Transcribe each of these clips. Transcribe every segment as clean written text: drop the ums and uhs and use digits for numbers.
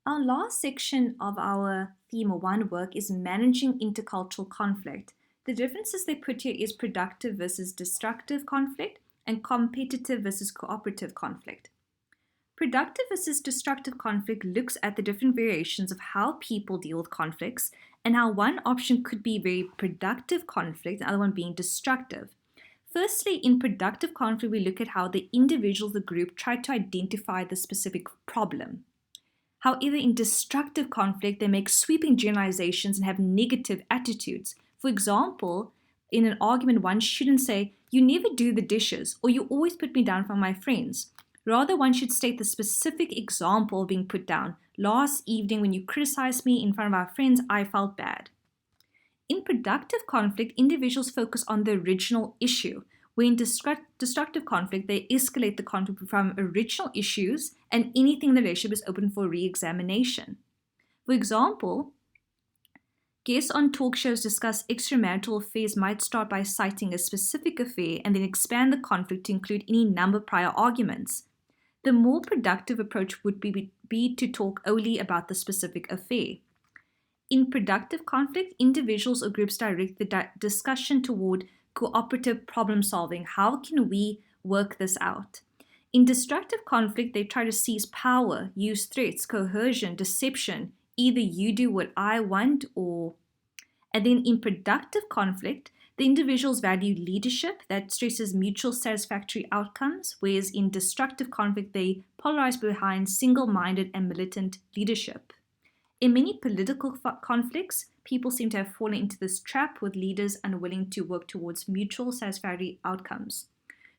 Our last section of our theme 1 work is managing intercultural conflict. The differences they put here is productive versus destructive conflict and competitive versus cooperative conflict. Productive versus destructive conflict looks at the different variations of how people deal with conflicts and how one option could be very productive conflict, the other one being destructive. Firstly, in productive conflict, we look at how the individual of the group try to identify the specific problem. However, in destructive conflict, they make sweeping generalizations and have negative attitudes. For example, in an argument, one shouldn't say, "You never do the dishes," or "You always put me down for my friends." Rather, one should state the specific example being put down. "Last evening, when you criticized me in front of our friends, I felt bad." In productive conflict, individuals focus on the original issue, where in destructive conflict, they escalate the conflict from original issues and anything in the relationship is open for re-examination. For example, guests on talk shows discuss extramarital affairs might start by citing a specific affair and then expand the conflict to include any number of prior arguments. The more productive approach would be to talk only about the specific affair. In productive conflict, individuals or groups direct the discussion toward cooperative problem solving. How can we work this out? In destructive conflict, they try to seize power, use threats, coercion, deception. Either you do what I want or... And then in productive conflict, the individuals value leadership that stresses mutual satisfactory outcomes, whereas in destructive conflict, they polarize behind single-minded and militant leadership. In many political conflicts, people seem to have fallen into this trap with leaders unwilling to work towards mutual satisfactory outcomes.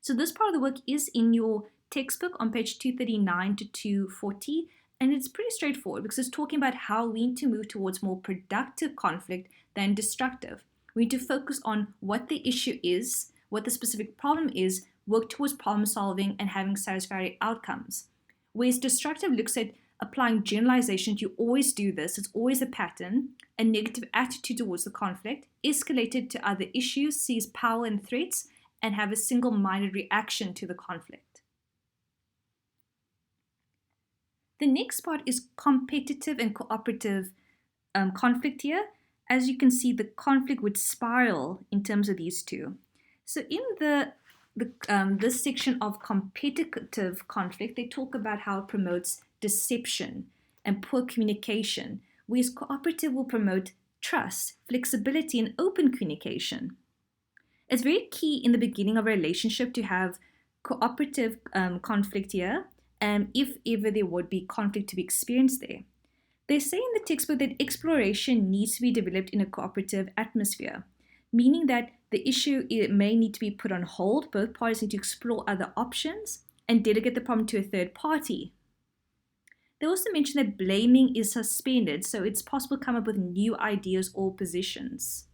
So this part of the work is in your textbook on page 239 to 240, and it's pretty straightforward because it's talking about how we need to move towards more productive conflict than destructive. We need to focus on what the issue is, what the specific problem is, work towards problem solving and having satisfactory outcomes. Whereas destructive looks at applying generalizations, you always do this, it's always a pattern, a negative attitude towards the conflict, escalated to other issues, seize power and threats, and have a single-minded reaction to the conflict. The next part is competitive and cooperative conflict here. As you can see, the conflict would spiral in terms of these two. So in this section of competitive conflict, they talk about how it promotes deception and poor communication, whereas cooperative will promote trust, flexibility, and open communication. It's very key in the beginning of a relationship to have cooperative conflict here, if ever there would be conflict to be experienced there. They say in the textbook that exploration needs to be developed in a cooperative atmosphere, meaning that the issue may need to be put on hold. Both parties need to explore other options and delegate the problem to a third party. They also mention that blaming is suspended, so it's possible to come up with new ideas or positions.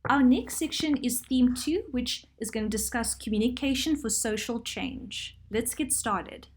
Our next section is theme 2, which is going to discuss communication for social change. Let's get started.